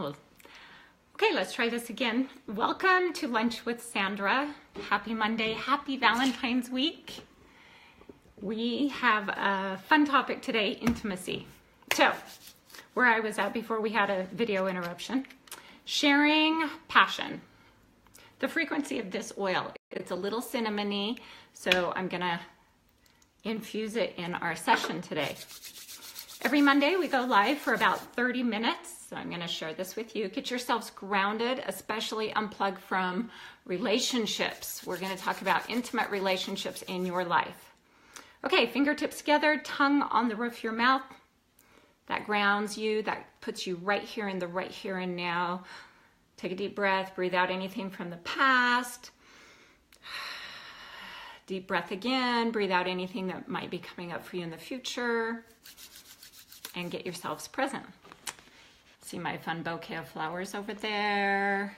Oh, okay, let's try this again. Welcome to Lunch with Sandra. Happy Monday, happy Valentine's week. We have a fun topic today, intimacy. So, where I was at before we had a video interruption, sharing passion. The frequency of this oil, it's a little cinnamony, so I'm gonna infuse it in our session today. Every Monday we go live for about 30 minutes. So I'm going to share this with you. Get yourselves grounded, especially unplug from relationships. We're going to talk about intimate relationships in your life. Okay, fingertips together, tongue on the roof of your mouth. That grounds you, that puts you right here in the right here and now. Take a deep breath, breathe out anything from the past. Deep breath again, breathe out anything that might be coming up for you in the future. And get yourselves present. See my fun bouquet of flowers over there.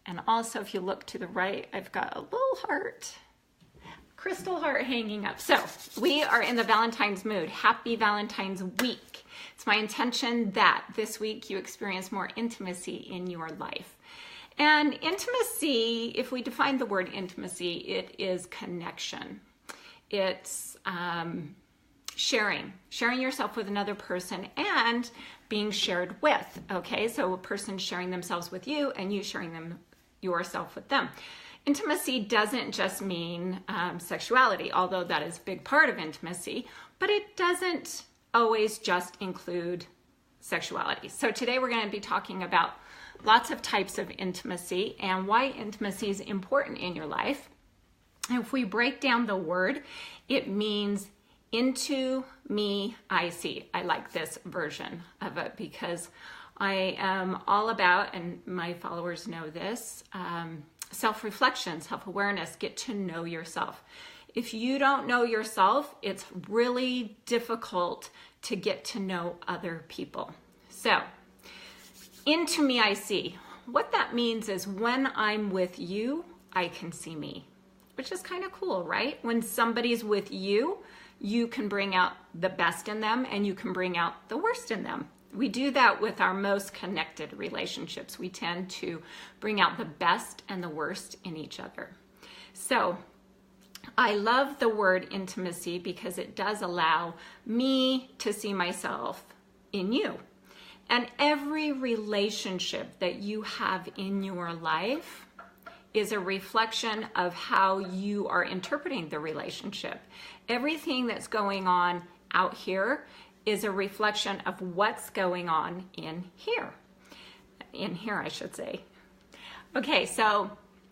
And also, if you look to the right, I've got a little heart, crystal heart hanging up. So we are in the Valentine's mood. Happy Valentine's week. It's my intention that this week you experience more intimacy in your life. And intimacy, if we define the word intimacy, it is connection. It's sharing yourself with another person and being shared with, okay? So a person sharing themselves with you and you sharing yourself with them. Intimacy doesn't just mean sexuality, although that is a big part of intimacy, but it doesn't always just include sexuality. So today we're going to be talking about lots of types of intimacy and why intimacy is important in your life. And if we break down the word, it means into me, I see. I like this version of it because I am all about, and my followers know this, self-reflection, self-awareness, get to know yourself. If you don't know yourself, it's really difficult to get to know other people. So, into me, I see. What that means is when I'm with you, I can see me, which is kind of cool, right? When somebody's with you, you can bring out the best in them and you can bring out the worst in them. We do that with our most connected relationships. We tend to bring out the best and the worst in each other. So I love the word intimacy because it does allow me to see myself in you. And every relationship that you have in your life is a reflection of how you are interpreting the relationship. Everything that's going on out here is a reflection of what's going on in here. In here, I should say. Okay, so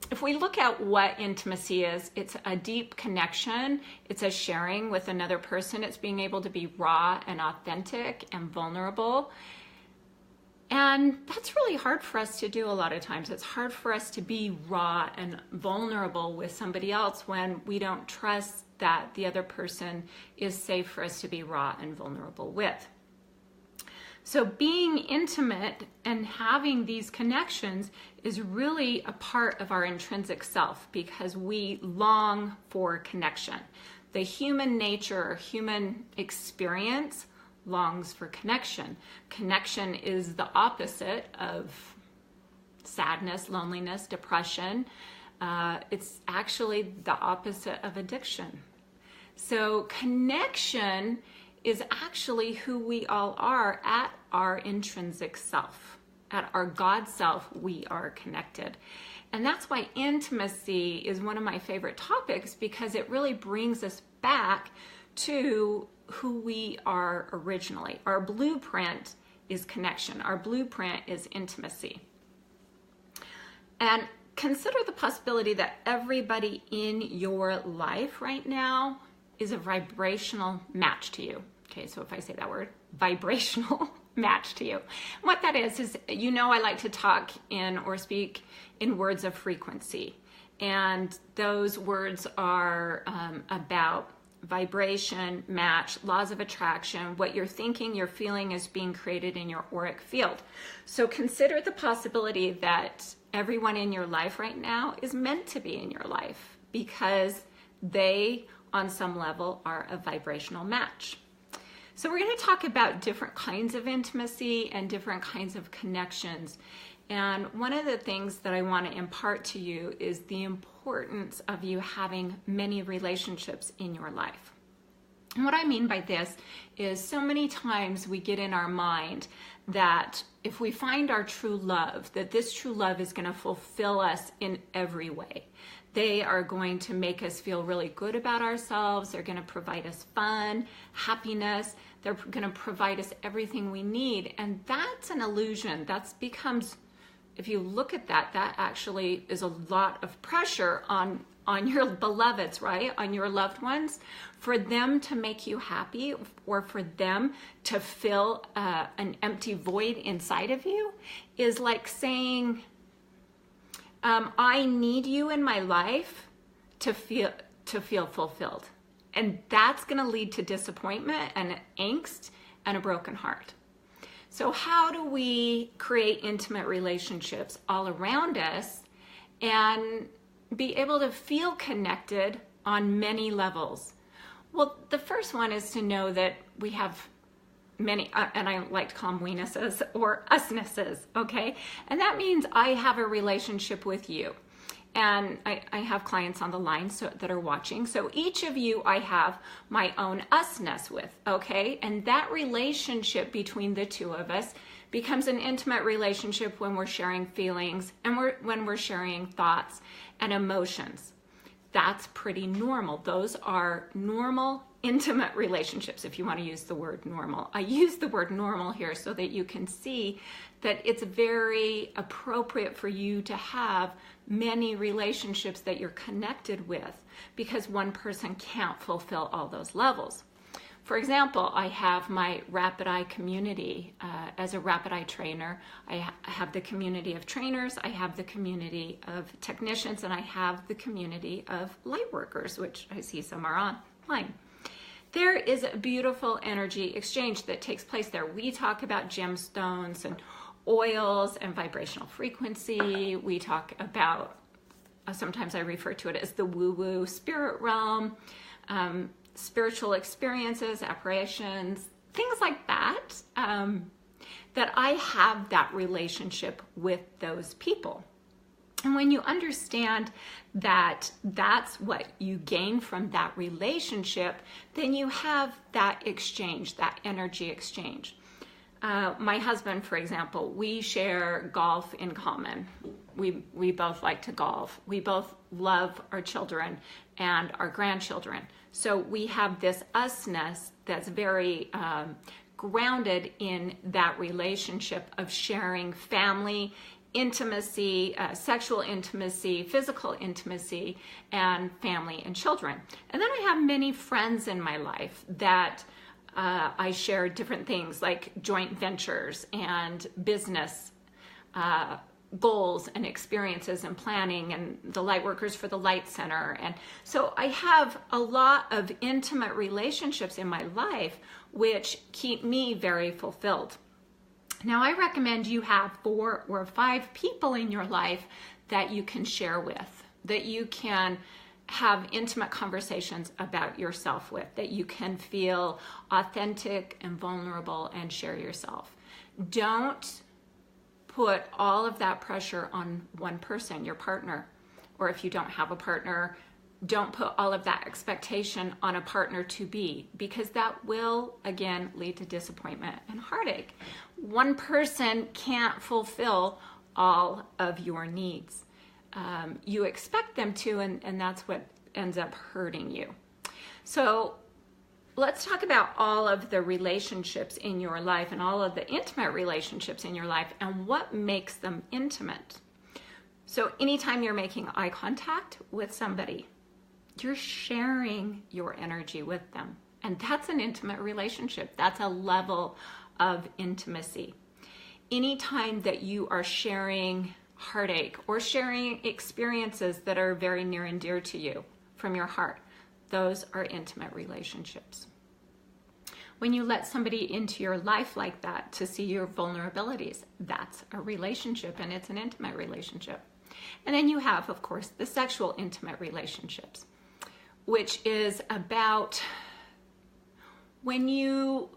if we look at what intimacy is, it's a deep connection. It's a sharing with another person. It's being able to be raw and authentic and vulnerable. And that's really hard for us to do a lot of times. It's hard for us to be raw and vulnerable with somebody else when we don't trust that the other person is safe for us to be raw and vulnerable with. So being intimate and having these connections is really a part of our intrinsic self because we long for connection. The human nature, human experience longs for connection. Connection is the opposite of sadness, loneliness, depression. It's actually the opposite of addiction. So connection is actually who we all are at our intrinsic self. At our God self, we are connected. And that's why intimacy is one of my favorite topics because it really brings us back to who we are originally. Our blueprint is connection. Our blueprint is intimacy. And consider the possibility that everybody in your life right now is a vibrational match to you. Okay, so if I say that word, vibrational match to you. What that is, you know, I like to talk in or speak in words of frequency. And those words are about vibration, match, laws of attraction, what you're thinking, you're feeling is being created in your auric field. So consider the possibility that everyone in your life right now is meant to be in your life because they, on some level, are a vibrational match. So we're going to talk about different kinds of intimacy and different kinds of connections. And one of the things that I want to impart to you is the importance of you having many relationships in your life. And what I mean by this is so many times we get in our mind that if we find our true love, that this true love is going to fulfill us in every way. They are going to make us feel really good about ourselves. They're going to provide us fun, happiness. They're going to provide us everything we need. And that's an illusion. That becomes, if you look at that, that actually is a lot of pressure on your beloveds, right? On your loved ones, for them to make you happy or for them to fill an empty void inside of you is like saying, I need you in my life to feel fulfilled. And that's going to lead to disappointment and angst and a broken heart. So how do we create intimate relationships all around us and be able to feel connected on many levels? Well, the first one is to know that we have many, and I like to call them weenuses or usnesses, okay? And that means I have a relationship with you. And I have clients on the line that are watching. So each of you I have my own usness with, okay? And that relationship between the two of us becomes an intimate relationship when we're sharing feelings and when we're sharing thoughts and emotions. That's pretty normal. Those are normal, intimate relationships, if you want to use the word normal. I use the word normal here so that you can see that it's very appropriate for you to have many relationships that you're connected with, because one person can't fulfill all those levels. For example, I have my Rapid Eye community. As a Rapid Eye trainer, I have the community of trainers, I have the community of technicians, and I have the community of light workers, which I see some are online. There is a beautiful energy exchange that takes place there. We talk about gemstones and oils and vibrational frequency. We talk about, sometimes I refer to it as the woo-woo spirit realm, spiritual experiences, apparitions, things like that, that I have that relationship with those people. And when you understand that that's what you gain from that relationship, then you have that exchange, that energy exchange. My husband, for example, we share golf in common. We both like to golf. We both love our children and our grandchildren. So we have this usness that's very grounded in that relationship of sharing family, intimacy, sexual intimacy, physical intimacy, and family and children. And then I have many friends in my life that I share different things like joint ventures and business goals and experiences and planning, and the light workers for the Light Center. And so I have a lot of intimate relationships in my life which keep me very fulfilled. Now, I recommend you have 4 or 5 people in your life that you can share with, that you can have intimate conversations about yourself with, that you can feel authentic and vulnerable and share yourself. Don't put all of that pressure on one person, your partner, or if you don't have a partner, don't put all of that expectation on a partner to be, because that will, again, lead to disappointment and heartache. One person can't fulfill all of your needs. You expect them to, and that's what ends up hurting you. So let's talk about all of the relationships in your life and all of the intimate relationships in your life and what makes them intimate. So anytime you're making eye contact with somebody, you're sharing your energy with them. And that's an intimate relationship. That's a level of intimacy. Anytime that you are sharing heartache or sharing experiences that are very near and dear to you from your heart, those are intimate relationships. When you let somebody into your life like that to see your vulnerabilities, that's a relationship, and it's an intimate relationship. And then you have, of course, the sexual intimate relationships, which is about when you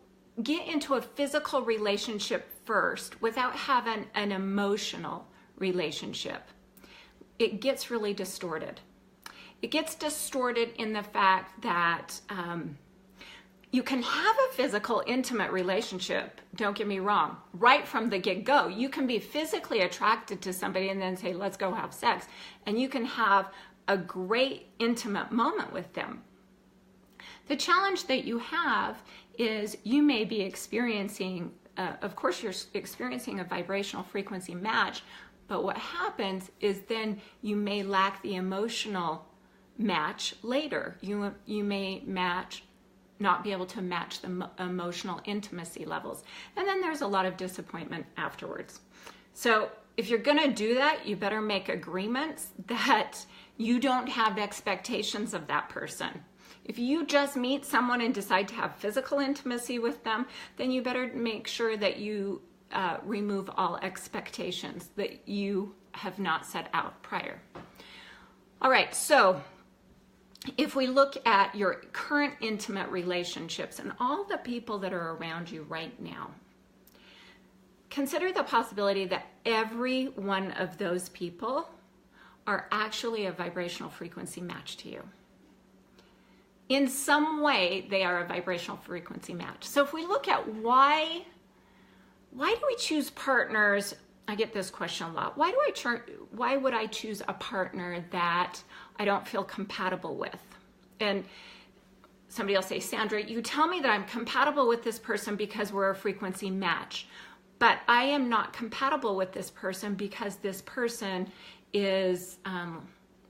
get into a physical relationship first without having an emotional relationship, it gets really distorted. It gets distorted in the fact that you can have a physical, intimate relationship, don't get me wrong, right from the get-go. You can be physically attracted to somebody and then say, let's go have sex. And you can have a great, intimate moment with them. The challenge that you have is you may be experiencing, of course you're experiencing a vibrational frequency match, but what happens is then you may lack the emotional match later. You may not be able to match the emotional intimacy levels. And then there's a lot of disappointment afterwards. So if you're gonna do that, you better make agreements that you don't have expectations of that person. If you just meet someone and decide to have physical intimacy with them, then you better make sure that you remove all expectations that you have not set out prior. All right, so if we look at your current intimate relationships and all the people that are around you right now, consider the possibility that every one of those people are actually a vibrational frequency match to you. In some way, they are a vibrational frequency match. So if we look at why do we choose partners? I get this question a lot. Why would I choose a partner that I don't feel compatible with? And somebody will say, Sandra, you tell me that I'm compatible with this person because we're a frequency match, but I am not compatible with this person because this person is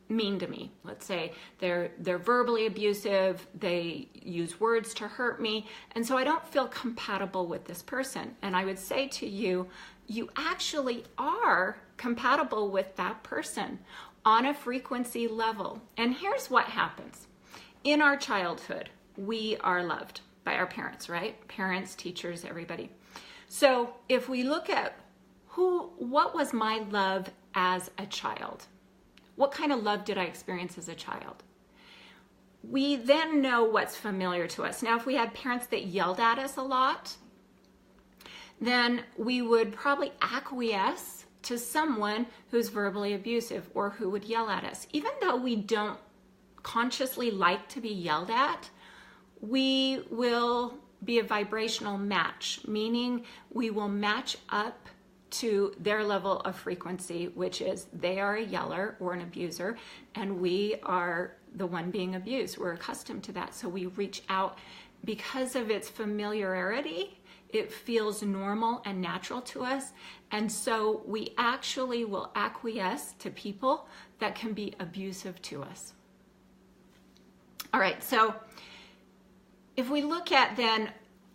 mean to me. Let's say they're verbally abusive, they use words to hurt me, and so I don't feel compatible with this person. And I would say to you, you actually are compatible with that person on a frequency level. And here's what happens. In our childhood, we are loved by our parents, right? Parents, teachers, everybody. So if we look at what was my love as a child? What kind of love did I experience as a child? We then know what's familiar to us. Now, if we had parents that yelled at us a lot, then we would probably acquiesce to someone who's verbally abusive or who would yell at us. Even though we don't consciously like to be yelled at, we will be a vibrational match, meaning we will match up to their level of frequency, which is they are a yeller or an abuser, and we are the one being abused. We're accustomed to that, so we reach out. Because of its familiarity, it feels normal and natural to us, and so we actually will acquiesce to people that can be abusive to us. All right, so if we look at then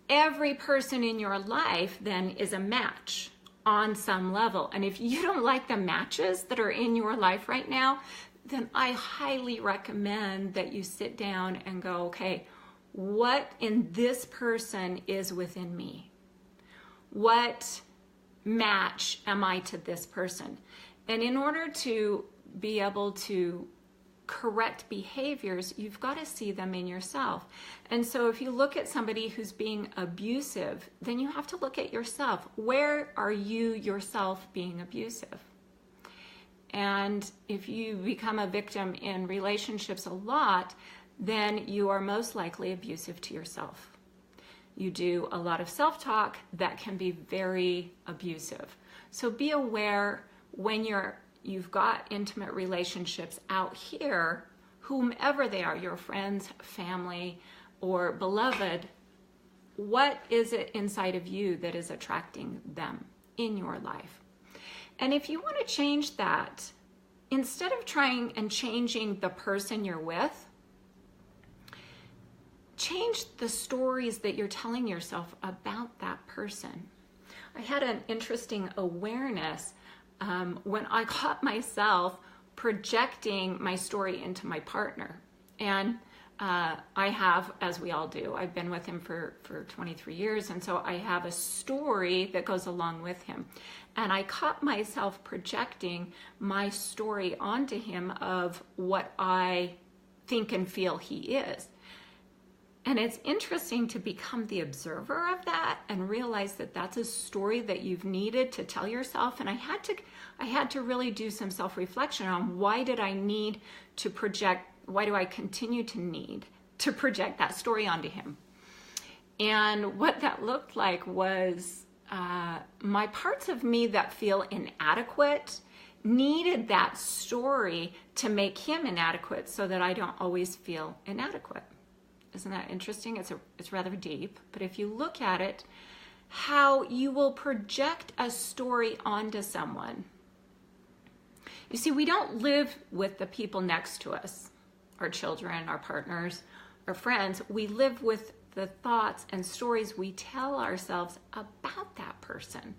every person in your life then is a match on some level. And if you don't like the matches that are in your life right now, then I highly recommend that you sit down and go, okay, what in this person is within me? What match am I to this person? And in order to be able to correct behaviors, you've got to see them in yourself. And so if you look at somebody who's being abusive, then you have to look at yourself. Where are you yourself being abusive? And if you become a victim in relationships a lot, then you are most likely abusive to yourself. You do a lot of self-talk that can be very abusive. So be aware when you've got intimate relationships out here, whomever they are, your friends, family, or beloved, what is it inside of you that is attracting them in your life? And if you want to change that, instead of trying and changing the person you're with, change the stories that you're telling yourself about that person. I had an interesting awareness when I caught myself projecting my story into my partner. And I have, as we all do, I've been with him for 23 years, and so I have a story that goes along with him. And I caught myself projecting my story onto him of what I think and feel he is. And it's interesting to become the observer of that and realize that that's a story that you've needed to tell yourself. And I had to really do some self-reflection on why do I continue to need to project that story onto him? And what that looked like was my parts of me that feel inadequate needed that story to make him inadequate so that I don't always feel inadequate. Isn't that interesting? It's rather deep, but if you look at it, how you will project a story onto someone. You see, we don't live with the people next to us, our children, our partners, our friends. We live with the thoughts and stories we tell ourselves about that person,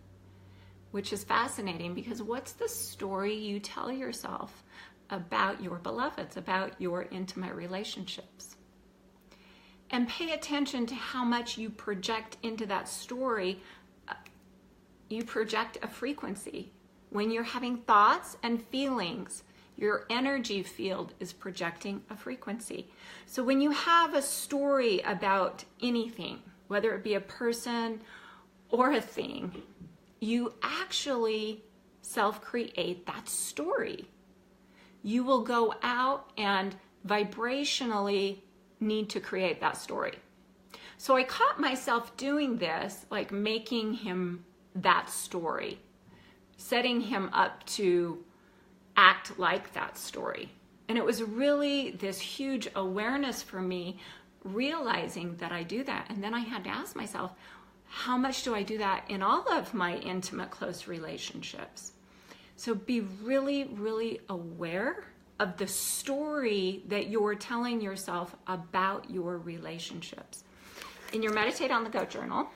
which is fascinating because what's the story you tell yourself about your beloveds, about your intimate relationships? And pay attention to how much you project into that story. You project a frequency. When you're having thoughts and feelings, your energy field is projecting a frequency. So when you have a story about anything, whether it be a person or a thing, you actually self-create that story. You will go out and vibrationally need to create that story. So I caught myself doing this, like making him that story, setting him up to act like that story. And it was really this huge awareness for me, realizing that I do that. And then I had to ask myself, how much do I do that in all of my intimate, close relationships? So be really, really aware of the story that you're telling yourself about your relationships. In your Meditate on the Go journal,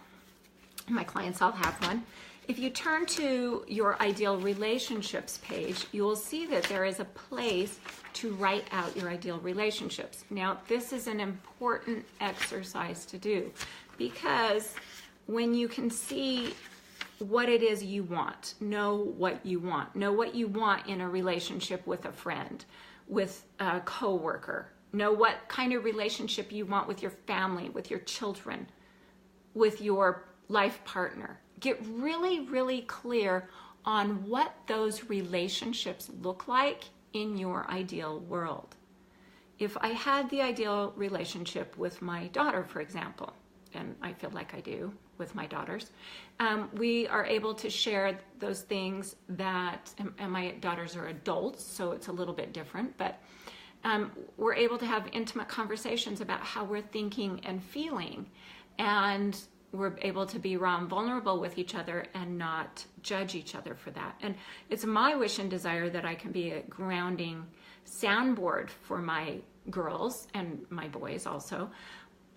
my clients all have one. If you turn to your ideal relationships page, you will see that there is a place to write out your ideal relationships. Now, this is an important exercise to do because when you can see what it is you want, know what you want in a relationship with a friend, with a coworker, know what kind of relationship you want with your family, with your children, with your life partner. Get really, really clear on what those relationships look like in your ideal world. If I had the ideal relationship with my daughter, for example, and I feel like I do with my daughters, we are able to share those things that, and my daughters are adults, so it's a little bit different, but we're able to have intimate conversations about how we're thinking and feeling, and we're able to be raw and vulnerable with each other and not judge each other for that. And it's my wish and desire that I can be a grounding soundboard for my girls and my boys also,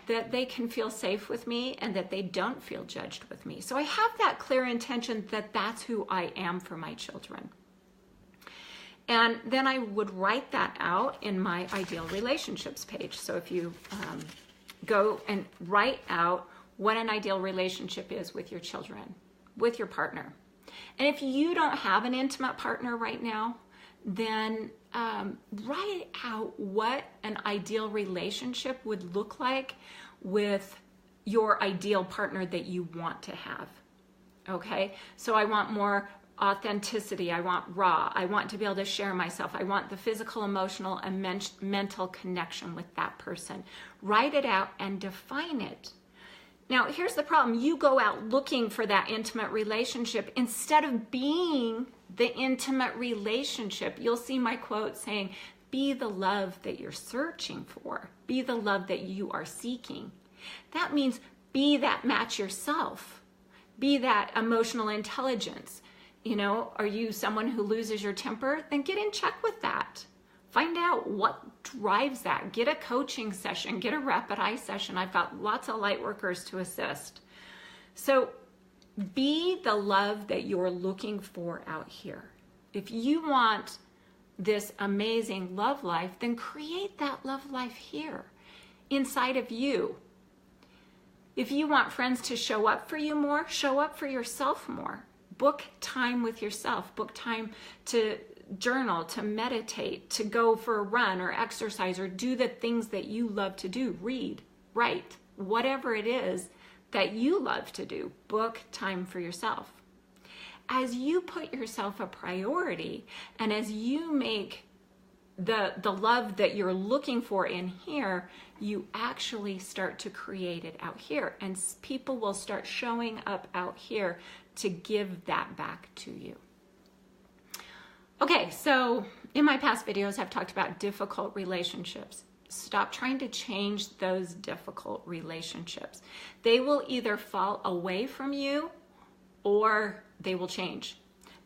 that they can feel safe with me and that they don't feel judged with me. So I have that clear intention that that's who I am for my children. And then I would write that out in my ideal relationships page. So if you go and write out what an ideal relationship is with your children, with your partner. And if you don't have an intimate partner right now, then write out what an ideal relationship would look like with your ideal partner that you want to have. Okay, so I want more authenticity, I want raw, I want to be able to share myself, I want the physical, emotional, and mental connection with that person. Write it out and define it. Now, here's the problem. You go out looking for that intimate relationship instead of being the intimate relationship. You'll see my quote saying, be the love that you're searching for. Be the love that you are seeking. That means be that match yourself. Be that emotional intelligence. You know, are you someone who loses your temper? Then get in check with that. Find out what drives that. Get a coaching session, get a rapid eye session. I've got lots of light workers to assist. So be the love that you're looking for out here. If you want this amazing love life, then create that love life here inside of you. If you want friends to show up for you more, show up for yourself more. Book time with yourself. Book time to journal, to meditate, to go for a run or exercise or do the things that you love to do. Read. Write whatever it is that you love to do. Book time for yourself. As you put yourself a priority, and as you make the love that you're looking for in here, you actually start to create it out here, and people will start showing up out here to give that back to you. Okay, so in my past videos, I've talked about difficult relationships. Stop trying to change those difficult relationships. They will either fall away from you or they will change.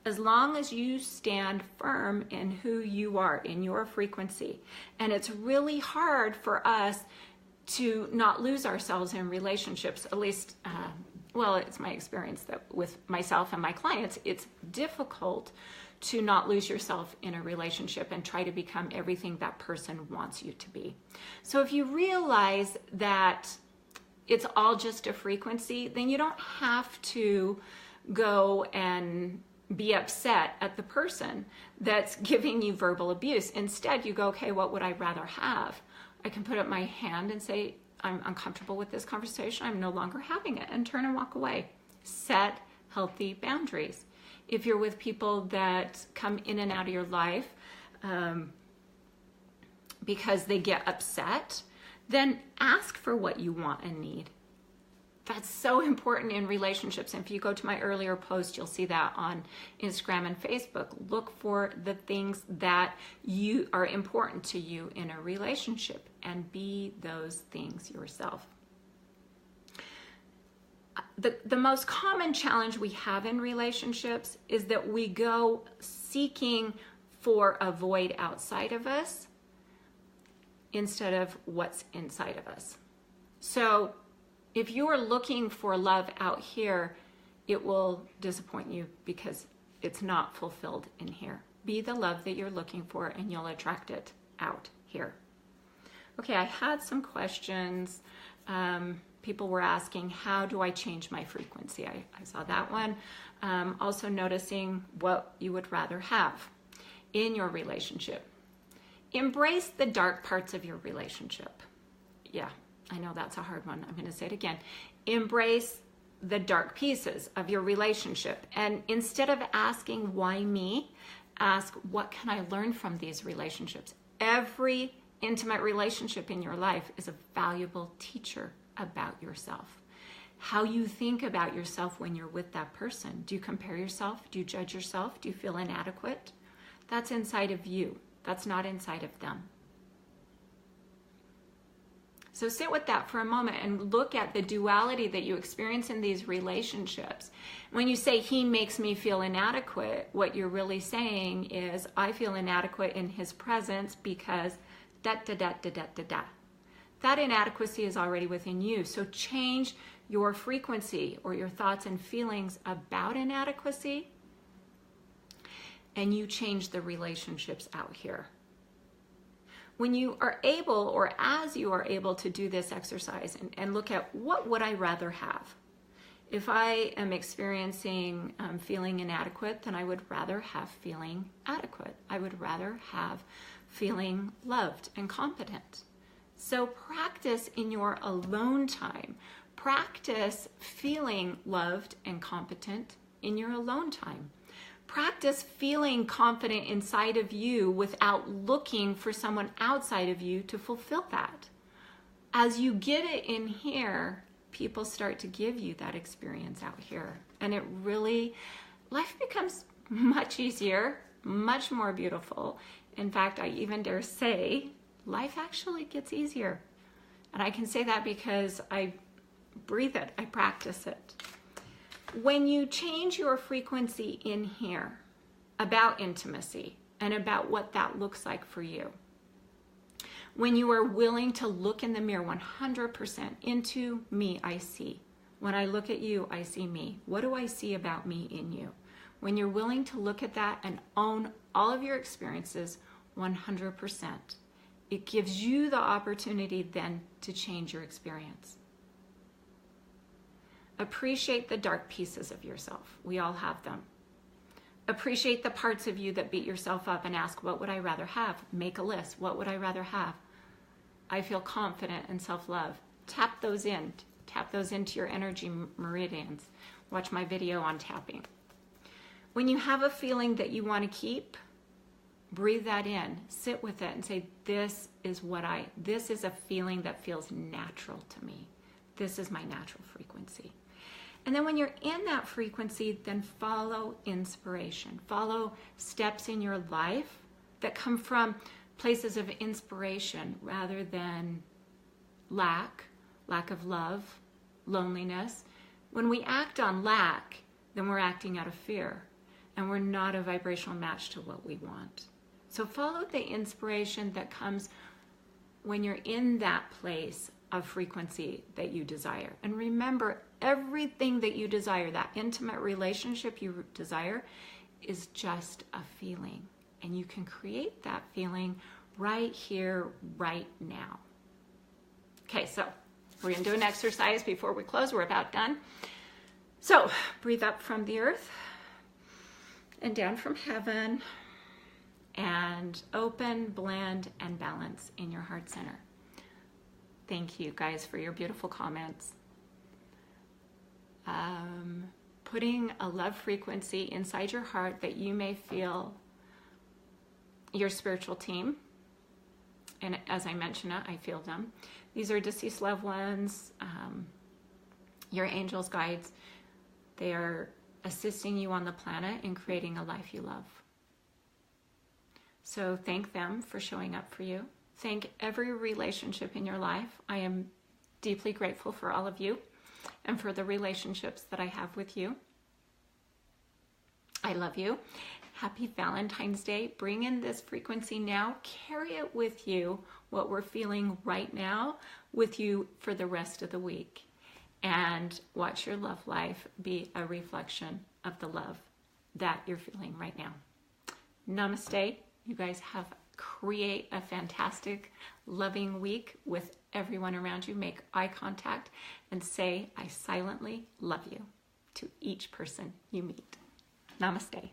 As long as you stand firm in who you are, in your frequency. And it's really hard for us to not lose ourselves in relationships, at least, well, it's my experience that with myself and my clients, it's difficult to not lose yourself in a relationship and try to become everything that person wants you to be. So if you realize that it's all just a frequency, then you don't have to go and be upset at the person that's giving you verbal abuse. Instead, you go, okay, what would I rather have? I can put up my hand and say, I'm uncomfortable with this conversation. I'm no longer having it, and turn and walk away. Set healthy boundaries. If you're with people that come in and out of your life because they get upset, then ask for what you want and need. That's so important in relationships. And if you go to my earlier post, you'll see that on Instagram and Facebook. Look for the things that you are important to you in a relationship and be those things yourself. The most common challenge we have in relationships is that we go seeking for a void outside of us instead of what's inside of us. So if you are looking for love out here, it will disappoint you because it's not fulfilled in here. Be the love that you're looking for and you'll attract it out here. Okay, I had some questions. People were asking, how do I change my frequency? I saw that one. Also noticing what you would rather have in your relationship. Embrace the dark parts of your relationship. Yeah, I know that's a hard one. I'm going to say it again. Embrace the dark pieces of your relationship. And instead of asking, why me? Ask, what can I learn from these relationships? Every intimate relationship in your life is a valuable teacher about yourself. How you think about yourself when you're with that person. Do you compare yourself? Do you judge yourself? Do you feel inadequate? That's inside of you. That's not inside of them. So sit with that for a moment and look at the duality that you experience in these relationships. When you say, he makes me feel inadequate, what you're really saying is, I feel inadequate in his presence because da-da-da-da-da-da-da. That inadequacy is already within you. So change your frequency or your thoughts and feelings about inadequacy, and you change the relationships out here. When you are able, or as you are able to do this exercise and look at what would I rather have? If I am experiencing feeling inadequate, then I would rather have feeling adequate. I would rather have feeling loved and competent. So practice in your alone time. Practice feeling loved and competent in your alone time. Practice feeling confident inside of you without looking for someone outside of you to fulfill that. As you get it in here, people start to give you that experience out here. And it really, life becomes much easier, much more beautiful. In fact, I even dare say, life actually gets easier. And I can say that because I breathe it, I practice it. When you change your frequency in here about intimacy and about what that looks like for you, when you are willing to look in the mirror 100% into me, I see. When I look at you, I see me. What do I see about me in you? When you're willing to look at that and own all of your experiences 100%, it gives you the opportunity then to change your experience. Appreciate the dark pieces of yourself. We all have them. Appreciate the parts of you that beat yourself up and ask, what would I rather have? Make a list. What would I rather have? I feel confident and self-love. Tap those in. Tap those into your energy meridians. Watch my video on tapping. When you have a feeling that you want to keep, breathe that in. Sit with it and say, this is a feeling that feels natural to me. This is my natural frequency. And then when you're in that frequency, then follow inspiration. Follow steps in your life that come from places of inspiration rather than lack of love, loneliness. When we act on lack, then we're acting out of fear, and we're not a vibrational match to what we want. So follow the inspiration that comes when you're in that place of frequency that you desire. And remember, everything that you desire, that intimate relationship you desire, is just a feeling. And you can create that feeling right here, right now. Okay, so we're going to do an exercise before we close. We're about done. So breathe up from the earth and down from heaven, and open, blend, and balance in your heart center. Thank you guys for your beautiful comments. Putting a love frequency inside your heart that you may feel your spiritual team. And as I mentioned it, I feel them. These are deceased loved ones, your angels, guides. They are assisting you on the planet in creating a life you love. So thank them for showing up for you. Thank every relationship in your life. I am deeply grateful for all of you and for the relationships that I have with you. I love you. Happy Valentine's Day. Bring in this frequency now. Carry it with you, what we're feeling right now, with you for the rest of the week. And watch your love life be a reflection of the love that you're feeling right now. Namaste. You guys create a fantastic, loving week with everyone around you. Make eye contact and say, I silently love you to each person you meet. Namaste.